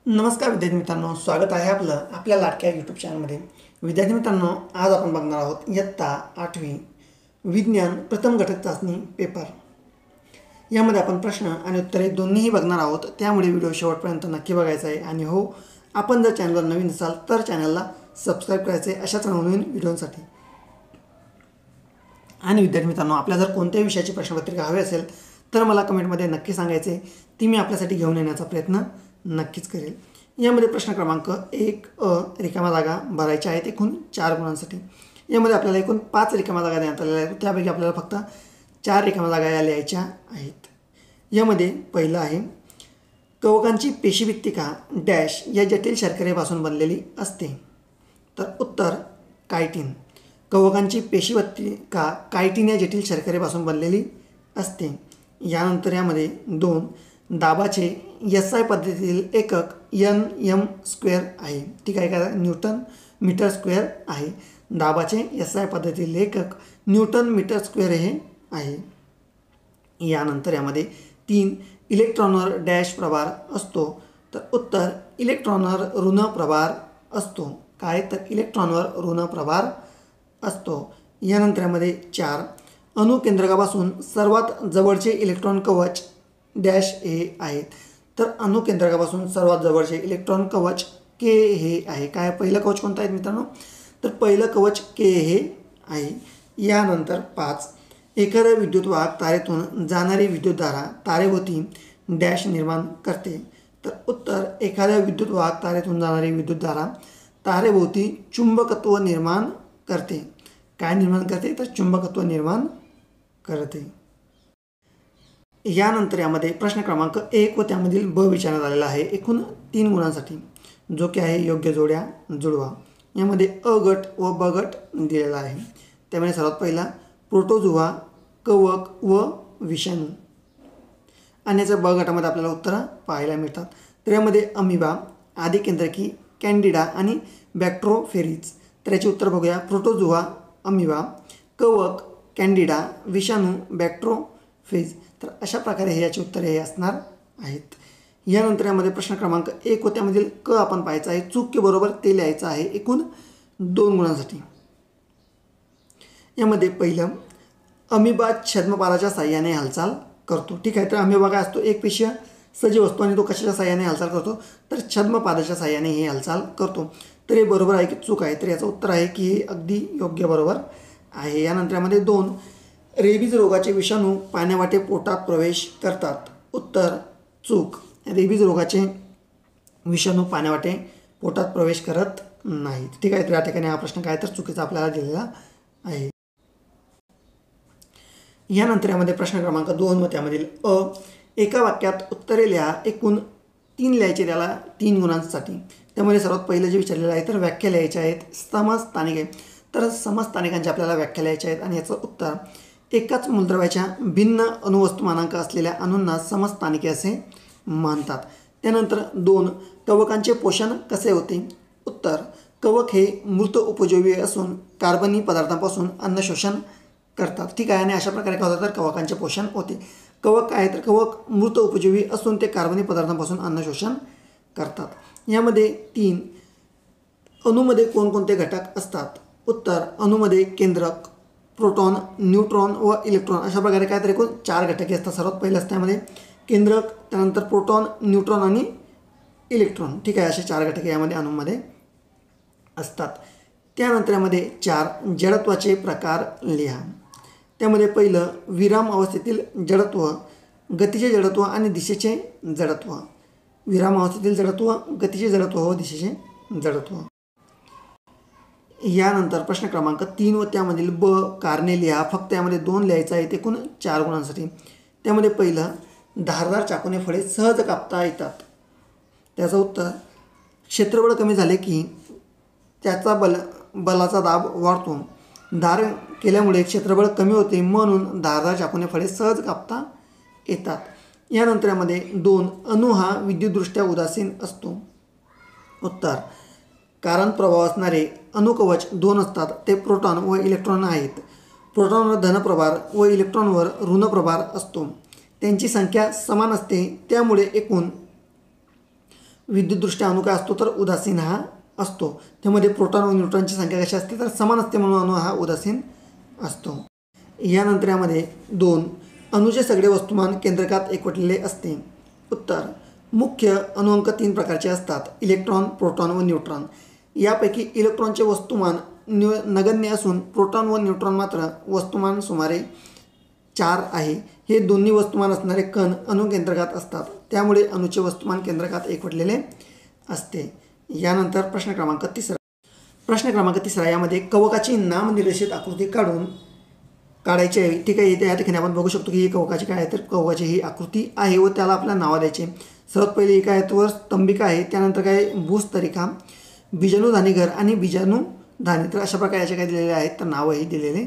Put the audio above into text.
नमस्कार विद्यार्थी मित्रांनो, स्वागत आहे आपल्या लाडक्या यूट्यूब चॅनलमध्ये। विद्यार्थी मित्रांनो, आज आपण बघणार आहोत इयत्ता 8वी विज्ञान प्रथम घटक चाचणी पेपर। यामध्ये आपण प्रश्न आणि उत्तरे दोन्हीही बघणार आहोत, त्यामुळे व्हिडिओ शेवटपर्यंत नक्की बघायचा आहे। आणि हो, आपण जर चॅनलवर नवीन असाल तर चॅनलला सबस्क्राइब करायचे अशाच नवनवीन व्हिडिओसाठी। आणि विद्यार्थी मित्रांनो, आपल्याला जर कोणत्याही विषयाची प्रश्नपत्रिका हवी असेल तर मला कमेंटमध्ये नक्की सांगायचे, ती मी आपल्यासाठी घेऊन येण्याचा प्रयत्न नक्कीच करेल। यामध्ये प्रश्न क्रमांक 1 रिकाम्या जागा भरायच्या आहेत एकूण 4 गुणांसाठी। यामध्ये आपल्याला एकूण 5 रिकाम्या जागा देण्यात आलेल्या आहेत, त्यापैकी आपल्याला फक्त 4 रिकाम्या जागा या लिहायच्या आहेत। यामध्ये पहिलं आहे, कवकांची पेशीभित्तिका डॅश या जटिल शर्करेपासून बनलेली असते। तर उत्तर कायटिन। कवकांची पेशीभित्तिका कायटिन या जटिल शर्करेपासून बनलेली असते। यानंतर यामध्ये 2, दाबाचे SI पद्धतीतील एकक Nm² आहे। ठीक आहे का, न्यूटन मीटर स्क्वेअर आहे। दाबाचे SI पद्धतीतील एकक न्यूटन मीटर स्क्वेअर हे आहे। यानंतर यामध्ये 3, इलेक्ट्रॉनवर डॅश प्रभार असतो। तर उत्तर इलेक्ट्रॉनवर ऋण प्रभार असतो। काय, तर इलेक्ट्रॉनवर ऋण प्रभार असतो। यानंतर यामध्ये 4, अणुकेंद्रकापासून सर्वात जवळचे इलेक्ट्रॉन कवच डॅश हे आहेत। तर अणुकेंद्रकापासून सर्वात जवळचे इलेक्ट्रॉन कवच K हे आहे। काय, पहिलं कवच कोणतं आहे मित्रांनो? तर पहिलं कवच K हे आहे। यानंतर 5, एखाद्या विद्युतवाहक तारेतून जाणारी विद्युतधारा तारेभोवती डॅश निर्माण करते। तर उत्तर एखाद्या विद्युतवाहक तारेतून जाणारी विद्युतधारा तारेभोवती चुंबकत्व निर्माण करते। काय निर्माण करते? तर चुंबकत्व निर्माण करते। यानंतर यामध्ये प्रश्न क्रमांक 1 व त्यामधील ब विचारण्यात आलेला आहे एकूण 3 गुणांसाठी, जो की आहे योग्य जोड्या जुळवा। यामध्ये अ गट व ब गट दिलेला आहे। त्यामध्ये सर्वात पहिला प्रोटोझोआ, कवक व विषाणू। आणि याच्या ब गटामध्ये आपल्याला उत्तरं पाहायला मिळतात। तर यामध्ये अमिबा, आदिकेंद्रकी, कॅन्डिडा आणि बॅक्टेरोफेरीज। तर याचे उत्तर बघूया। प्रोटोझोआ, अमिबा, कवक, कॅन्डिडा, विषाणू, बॅक्टेरोफेज। तर अशा प्रकारे हे याचे उत्तर हे असणार आहेत। यानंतर यामध्ये प्रश्न क्रमांक 1 व त्यामधील क आपण पाहायचं आहे, चूक के बरोबर ते लिहायचं आहे एकूण 2 गुणांसाठी। यामध्ये पहिलं, अमिबा छद्मपादाच्या साह्याने हालचाल करतो। ठीक आहे, तर अमिबा काय असतो? एक पेशीय सजीव असतो आणि तो कशाच्या साह्याने हालचाल करतो? तर छद्मपादाच्या साह्याने हे हालचाल करतो। तर हे बरोबर आहे की चूक आहे? तर याचं उत्तर आहे की हे अगदी योग्य बरोबर आहे। यानंतर यामध्ये 2, रेबीज रोगाचे विषाणू पाण्यावाटे पोटात प्रवेश करतात। उत्तर चूक। रेबीज रोगाचे विषाणू पाण्यावाटे पोटात प्रवेश करत नाहीत। ठीक आहे, तर या ठिकाणी हा प्रश्न काय तर चुकीचा आपल्याला दिलेला आहे। यानंतर यामध्ये प्रश्न क्रमांक 2 व त्यामधील अ, एका वाक्यात उत्तरे लिहा एकूण 3 लिहायचे त्याला 3 गुणांसाठी। त्यामध्ये सर्वात पहिलं जे विचारलेलं आहे तर व्याख्या लिहायच्या आहेत समस्थानिके। तर समस्थानिकांची आपल्याला व्याख्या लिहायच्या आहेत आणि याचं उत्तर, एकाच मूलद्रव्याच्या भिन्न अणुवस्तुमानांक असलेल्या अणूंना समस्थानिके असे म्हणतात। त्यानंतर 2, कवकांचे पोषण कसे होते? उत्तर, कवक हे मृत उपजीवी असून कार्बनी पदार्थांपासून अन्न शोषण करतात। ठीक आहे, आणि अशा प्रकारे काय होतं तर कवकांचे पोषण होते। कवक काय तर कवक मृत उपजीवी असून ते कार्बनी पदार्थांपासून अन्न शोषण करतात। यामध्ये 3, अणूमध्ये कोणकोणते घटक असतात? उत्तर, अणूमध्ये केंद्रक, प्रोटॉन, न्यूट्रॉन व इलेक्ट्रॉन अशा प्रकारे काय तर एकूण 4 घटके असतात। सर्वात पहिलं असतं यामध्ये केंद्रक, त्यानंतर प्रोटॉन, न्यूट्रॉन आणि इलेक्ट्रॉन। ठीक आहे, असे 4 घटके यामध्ये अणूमध्ये असतात। त्यानंतर यामध्ये 4, जडत्वाचे प्रकार लिहा। त्यामध्ये पहिलं, विराम अवस्थेतील जडत्व, गतीचे जडत्व आणि दिशेचे जडत्व। विराम अवस्थेतील जडत्व, गतीचे जडत्व व दिशेचे जडत्व। यानंतर प्रश्न क्रमांक 3 व त्यामधील ब, कारणे लिहा। फक्त यामध्ये 2 लिहायचं आहे एकूण 4 गुणांसाठी। त्यामध्ये पहिलं, धारदार चाकूने फळे सहज कापता येतात। त्याचं उत्तर, क्षेत्रबळ कमी झाले की त्याचा बलाचा दाब वाढतो। धार केल्यामुळे क्षेत्रबळ कमी होते, म्हणून धारदार चाकूने फळे सहज कापता येतात। यानंतर यामध्ये 2, अणू हा विद्युतदृष्ट्या उदासीन असतो। उत्तर, कारण प्रभाव असणारे अणुकवच 2 असतात, ते प्रोटॉन व इलेक्ट्रॉन आहेत। प्रोटॉनवर धनप्रभार व इलेक्ट्रॉनवर ऋणप्रभार असतो। त्यांची संख्या समान असते, त्यामुळे एकूण विद्युतदृष्ट्या अणू काय असतो तर उदासीन हा असतो. त्यामध्ये प्रोटॉन व न्यूट्रॉनची संख्या कशी असते तर समान असते, म्हणून अणू हा उदासीन असतो. यानंतर यामध्ये 2 अणूचे सगळे वस्तुमान केंद्रकात एकवटलेले असते. उत्तर मुख्य अणुअंक 3 प्रकारचे असतात: इलेक्ट्रॉन, प्रोटॉन व न्यूट्रॉन. यापैकी इलेक्ट्रॉनचे वस्तुमान नगण्य असून प्रोटॉन व न्यूट्रॉन मात्र वस्तुमान सुमारे 4 आहे. हे दोन्ही वस्तुमान असणारे कण अणु केंद्रकात असतात, त्यामुळे अणूचे वस्तुमान केंद्रकात एकवटलेले असते. यानंतर प्रश्न क्रमांक 3 यामध्ये कवकाची नामनिर्देशित आकृती काढायची आहे. ठीक आहे, या ठिकाणी आपण बघू शकतो की ही कवकाची काय आहे तर कवकाची ही आकृती आहे व त्याला आपल्याला नावं द्यायचे. सर्वात पहिली काय आहे तर स्तंभिका आहे, त्यानंतर काय भूस्तरिका, बीजाणुधानी घर आणि बीजाणुधानी. तर अशा प्रकारे याचे काय दिलेले आहेत तर नावंही दिलेले